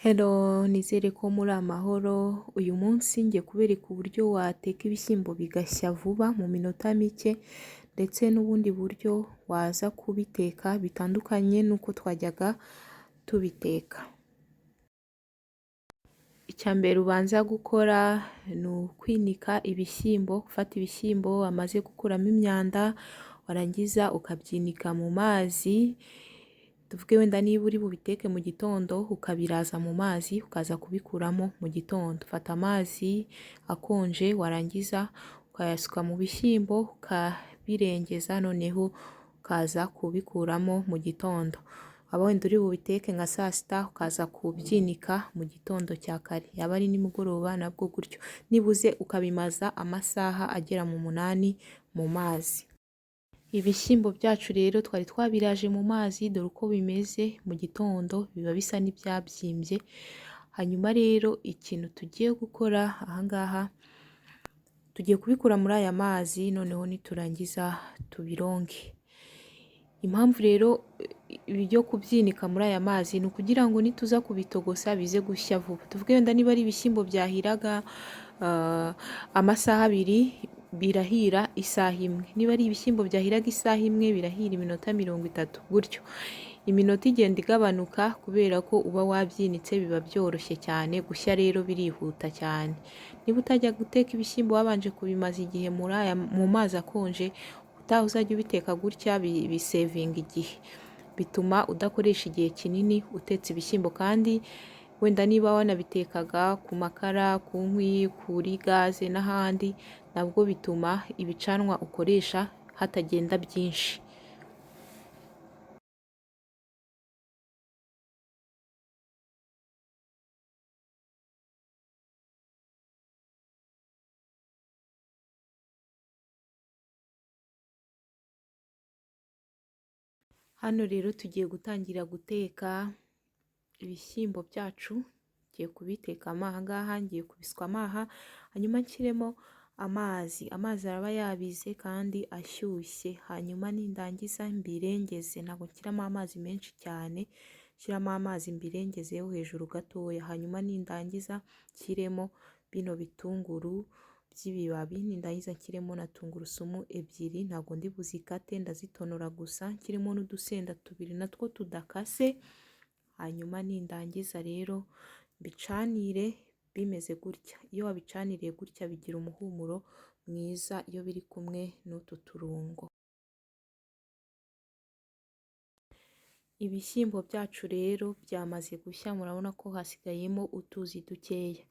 Hello, nizere ko muri amahoro. Uyu munsi ngiye kubereka uburyo wateka ibishyimbo bigashya vuba mu minota mike, ndetse n'ubundi buryo waza kubiteka bitandukanye n'uko twajyaga tubiteka. Icya mbere ubanza gukora ni ukwinika ibishyimbo, gufata ibishyimbo wamaze gukuramo imyanda, warangiza ukabyinika mu mazi. Tuvuge wenda niba uri bubiteke mu gitondo ukabiraza mu mazi ukaza kubikuramo mu gitondo. Ufata amazi akonje warangiza ukayasuka mu bishyimbo ukabirengeza, noneho ukaza kubikuramo mu gitondo. Waba wenda uri bubiteke nka saa sita ukaza kubyinika mu gitondo cya kare, yaba ari nimugoroba nabwo gutyo, nibuze ukabimaza amasaha agera mu 8 mu mazi. Ibishyimbo byacu rero twari twabiraje mu mazi, dore uko bimeze mu gitondo, biba bisa n'ibyabyimbye. Hanyuma rero ikintu tugiye gukora ahangaha, tugiye kubikura muri aya mazi, noneho niturangiza tubironge. Impamvu rero ibyo kubyinika muri aya mazi ni ukugira ngo nituza kubitogosa bize gushya vuba. Tuvuge wenda niba ari ibishyimbo byahiraga amasaha 2 birahira isaha 1. Niba ari ibishyimbo byahiraga isaha 1 birahira iminota 30 gutyo. Iminota igenda igabanuka kubera ko uba wabyinitse, biba byoroshye cyane gushya, rero birihuta cyane. Niba utajya guteka ibishyimbo wabanje kubimaza igihe mu mazi akonje, utaha uzajya ubiteka gutya bisevinga igihe, bituma udakoresha igihe kinini utetse ibishyimbo. Kandi wenda niba wanabitekaga ku makara, ku nkwi, kuri gaze n'ahandi, nabwo bituma ibicanwa ukoresha hatagenda byinshi. Hano rero tugiye gutangira guteka ibishyimbo byacu. Ngiye kubiteka ahangaha, ngiye kubiswa amaha, hanyuma nshyiremo amazi. Amazi araba yabize kandi ashyushye, hanyuma nindangiza mbirengeze. Ntabwo nshyiramo amazi menshi cyane, nshyiramo amazi mbirengezeho hejuru gatoya. Hanyuma nindangiza nshyiremo bino bitunguru by'ibibabi, nindangiza nshyiremo na tungurusumu 2, ntabwo ndi buzikate, ndazitonora gusa. Nshyiremo n'udusenda 2 natwo tudakase. Hanyuma nindangiza rero bicanire bimeze gutya. Iyo wabicaniriye gutya bigira umuhumuro mwiza iyo biri kumwe n'utu turungo. Ibishyimbo byacu rero byamaze gushya, murabona ko hasigayemo utuzi dukeya.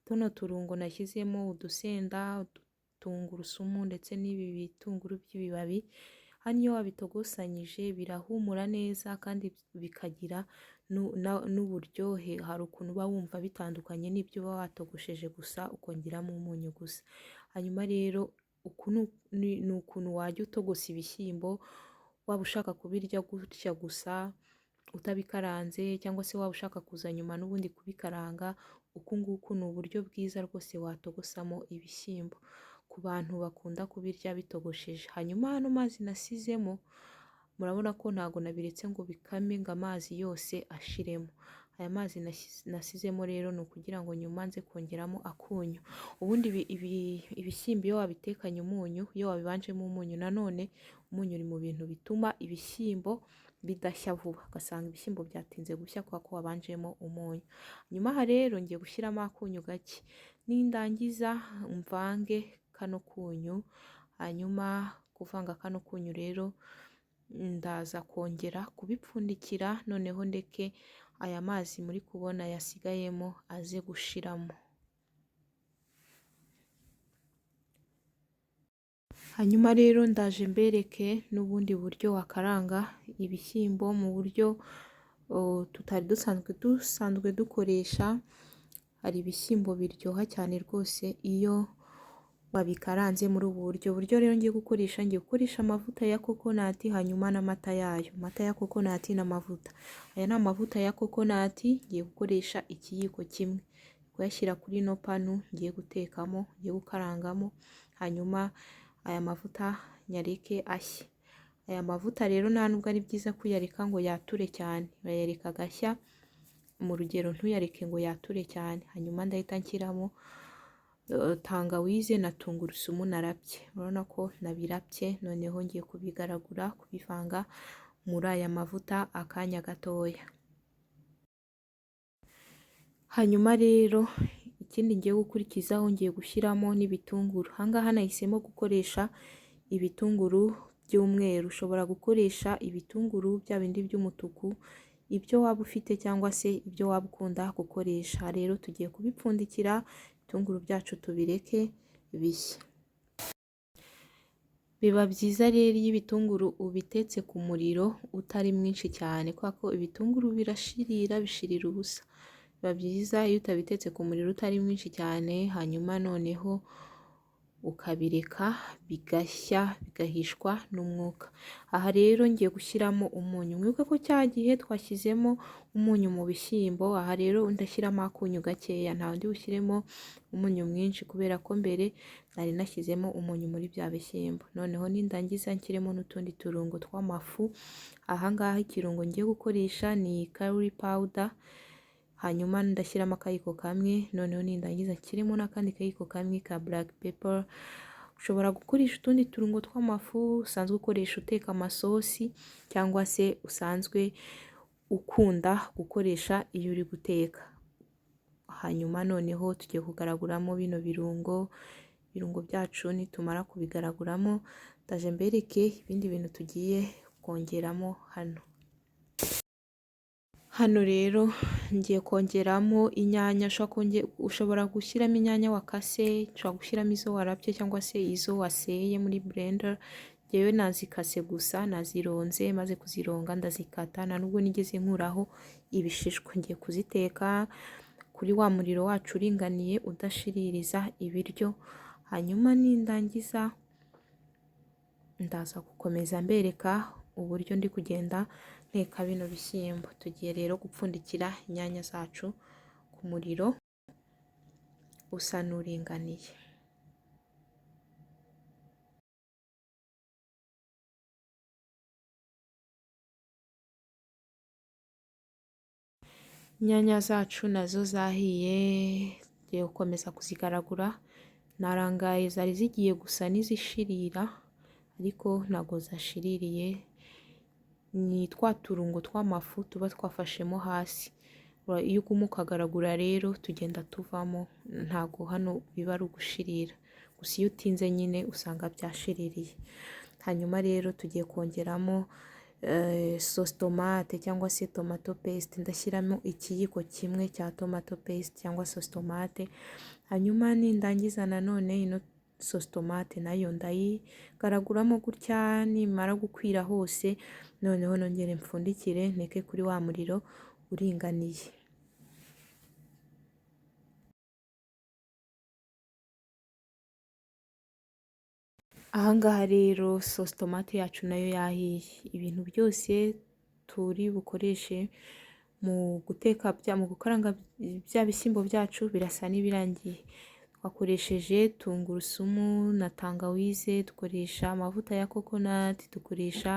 Tuno turungo nashyizemo udusenda, tungurusumu ndetse n'ibi bitunguru by'ibibabi. Hano iyo wabitogosanyije birahumura neza kandi bikagira n'uburyohe. Hari ukuntu uba wumva bitandukanye n'ibyo uba watogosheje gusa ukongeramo umunyu gusa. Hanyuma rero uku ni ukuntu wajya utogosa ibishyimbo, waba ushaka kubirya gutya gusa utabikaranze, cyangwa se waba ushaka kuza nyuma n'ubundi kubikaranga. Uku nguku ni uburyo bwiza rwose watogosamo ibishyimbo ku bantu bakunda kubirya bitogosheje. Hanyuma hano mazi nasizemo, murabona ko ntago nabiretse ngo bikame ngo amazi yose ashiremo. Aya mazi nasizemo rero ni ukugira ngo nyuma nze kongeramo akunyu. Ubundi ibishyimbo iyo wabitekanye umunyu, iyo wabibanjemo umunyu, nanone umunyu uri mu bintu bituma ibishyimbo bidashya vuba, ugasanga ibishyimbo byatinze gushya kubera ko wabanjemo umunyu. Nyuma aha rero ngiye gushyiramo akunyu gake, nindangiza mvange kano kunyu. Hanyuma kuvanga kano kunyu rero ndaza kongera kubipfundikira, noneho ndeke aya mazi muri kubona yasigayemo aze gushiramo. Hanyuma rero ndaje mbereke n'ubundi buryo wakaranga ibishyimbo mu buryo tutari dusanzwe dukoresha. Hari ibishyimbo biryoha cyane rwose iyo babikaranze muri ubu buryo rero ngiye gukoresha amavuta ya kokonati, hanyuma n'amata yayo. Amata ya kokonati n'amavuta, aya ni amavuta ya kokonati. Ngiye gukoresha ikiyiko kimwe, kuyashyira kuri no panu ngiye gutekamo, ngiye gukarangamo. Hanyuma aya mavuta nyareke ashye. Aya mavuta rero nta nubwo ari byiza kuyareka ngo yature cyane, urayareka agashya mu rugero ntuyareke ngo yature cyane. Hanyuma ndahita nshyiramo tangawize na tungurusumu narabye. Urabona ko nabirabye, noneho ngiye kubigaragura, kubivanga muri aya mavuta akanya gatoya. Hanyuma rero ikindi ngiye gukurikizaho, ngiye gushyiramo n'ibitunguru. Aha ngaha nahisemo gukoresha ibitunguru by'umweru. Ushobora gukoresha ibitunguru bya bindi by'umutuku, ibyo waba ufite cyangwa se ibyo waba ukunda gukoresha. Rero tugiye kubipfundikira, ibitunguru byacu tubireke bishye. Biba byiza rero iyo ibitunguru ubitetse ku muriro utari mwinshi cyane, kubera ko ibitunguru birashirira, bishirira ubusa. Biba byiza iyo utabitetse ku muriro utari mwinshi cyane, hanyuma noneho ukabireka bigashya, bigahishwa n'umwuka. Aha rero ngiye gushyiramo umunyu. Mwibuke ko cya gihe twashyizemo umunyu mu bishyimbo. Aha rero ndashyiramo akunyu gakeya, nta ndi bushyiremo umunyu mwinshi kubera ko mbere nari nashyizemo umunyu muri bya bishyimbo. Noneho nindangiza nshyiremo n'utundi turungo tw'amafu. Aha ngaha ikirungo ngiye gukoresha ni curry powder. Hanyuma ndashyiramo akayiko kamwe, noneho nindangiza nshyiremo n'akandi kayiko kamwe ka black pepper. Ushobora gukoresha utundi turungo tw'amafu usanzwe ukoresha uteka amasosi, cyangwa se usanzwe ukunda gukoresha iyo uri guteka. Hanyuma noneho tugiye kugaraguramo bino birungo byacu. Nitumara kubigaraguramo, ndaje mbereke ibindi bintu tugiye kongeramo hano. Hano rero ngiye kongeramo inyanya. Ushobora gushyiramo inyanya wakase, ushobora gushyiramo izo warabye cyangwa se izo waseye muri blender. Yewe nazikase gusa, nazironze, maze kuzironga ndazikata, nta nubwo nigeze nkuraho ibishishwa. Ngiye kuziteka kuri wa muriro wacu uringaniye udashiririza ibiryo. Hanyuma nindangiza ndaza gukomeza mbereka uburyo ndi kugenda nteka bino bishyimbo. Tugiye rero gupfundikira inyanya zacu ku muriro usa n'uringaniye. Inyanya zacu nazo zahiye, tugiye gukomeza kuzigaragura. Narangaye zari zigiye gusa n'izishirira, ariko ntabwo zashiririye. Ni twa turungo tw'amafu tuba twafashemo hasi. Iyo uguma ukagaragura rero tugenda tuvamo, ntabwo hano biba ari ugushirira. Gusa iyo utinze nyine usanga byashiririye. Hanyuma rero tugiye kongeramo sauce tomate cyangwa se tomato paste. Ndashyiramo ikiyiko kimwe cya tomato paste cyangwa sauce tomate. Hanyuma nindangiza nanone ino sauce tomate nayo ndayigaraguramo gutya, nimara gukwira hose noneho nongere mpfundikire nteke kuri wa muriro uringaniye. Aha ngaha rero sauce tomate yacu nayo yahiye. Ibintu byose turi bukoreshe mu guteka mu gukaranga bya bishyimbo byacu birasa n'ibirangiye. Twakoresheje tungurusumu na tangawize, dukoresha amavuta ya coconut, dukoresha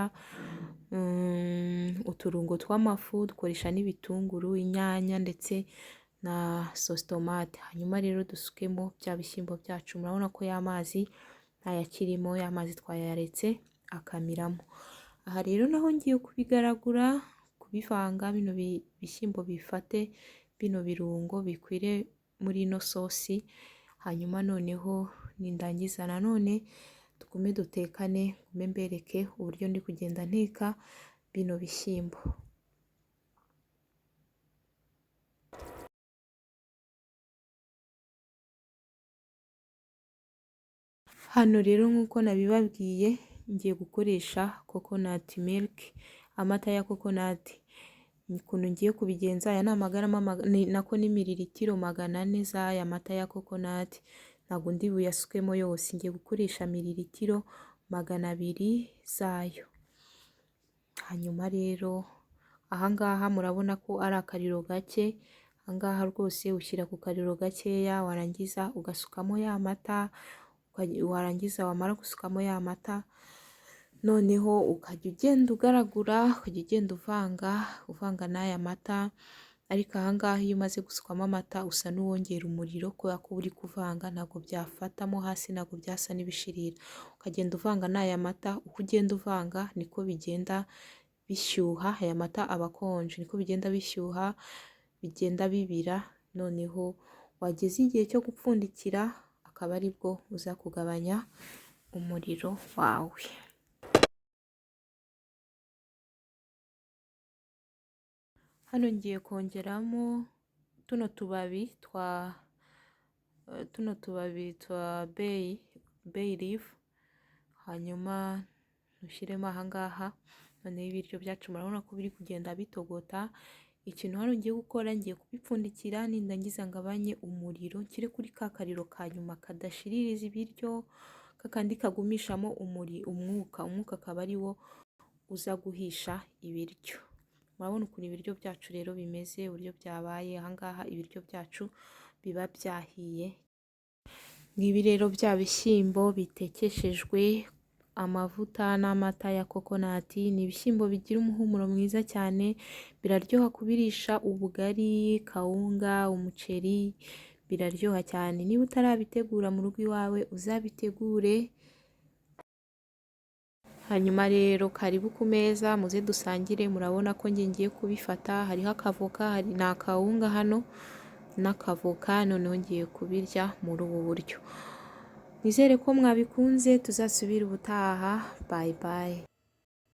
uturungo tw'amafu, dukoresha n'ibitunguru, inyanya ndetse na sauce tomate. Hanyuma rero dusukemo bya bishyimbo byacu. Murabona ko y'amazi ntayakirimo, y'amazi twayaretse akamiramo. Aha rero naho ngiye kubigaragura, kubivanga bino bishyimbo bifate bino birungo bikwire muri ino sosi. Hanyuma noneho nindangiza nanone tugume dutekane, ngume mbereke uburyo ndi kugenda nteka bino bishyimbo. Hano rero nk'uko nabibabwiye, ngiye gukoresha coconut milk, amata ya coconut. Ukuntu ngiye kubigenza, aya ni amagarama nako ni mililitiro 400 z'aya mata ya coconut. Ntabwo ndi buyasukemo yose, ngiye gukoresha mililitiro 200 zayo. Hanyuma rero ahangaha murabona ko ari akariro gake. Ahangaha rwose ushyira ku kariro gakeya, warangiza ugasukamo ya mata, warangiza wamara gusukamo ya mata, noneho ukajya ugenda ugaragura, ukajya ugenda uvanga n'aya mata. ariko aha ngaha iyo umaze gusukwamo amata usa n'uwongera umuriro kubera ko uri kuvanga, ntabwo byafatamo hasi, ntabwo byasa n'ibishirira. Ukagenda uvanga n'aya mata, uko ugenda uvanga niko bigenda bishyuha, aya mata aba akonje, niko bigenda bishyuha, bigenda bibira, noneho wageze igihe cyo gupfundikira akaba aribwo uza kugabanya umuriro wawe. Hano ngiye kongeramo tuno tubabi twa bay leaf, hanyuma ntushyiremo aha ngaha. Noneho ibiryo byacu murabona ko biri kugenda bitogota. Ikintu hano ngiye gukora, ngiye kubipfundikira, nindangiza ngabanye umuriro nshyire kuri ka kariro ka nyuma kadashiririza ibiryo, kakandi kagumishamo umwuka akaba ari wo uza guhisha ibiryo. Murabona ukuntu ibiryo byacu rero bimeze, uburyo byabaye. Aha ngaha ibiryo byacu biba byahiye. Ngibi rero bya bishyimbo bitekeshejwe amavuta n'amata ya kokonati. Ni ibishyimbo bigira umuhumuro mwiza cyane, biraryoha kubirisha ubugari, kawunga, umuceri, biraryoha cyane. Niba utarabitegura mu rugo iwawe uzabitegure. Hanyuma rero karibu ku meza muze dusangire. Murabona ko ngiye kubifata, hariho akavoka, hari na kawunga hano n'akavoka, noneho ngiye kubirya muri ubu buryo. Nizere ko mwabikunze, tuzasubira ubutaha. Bye bye.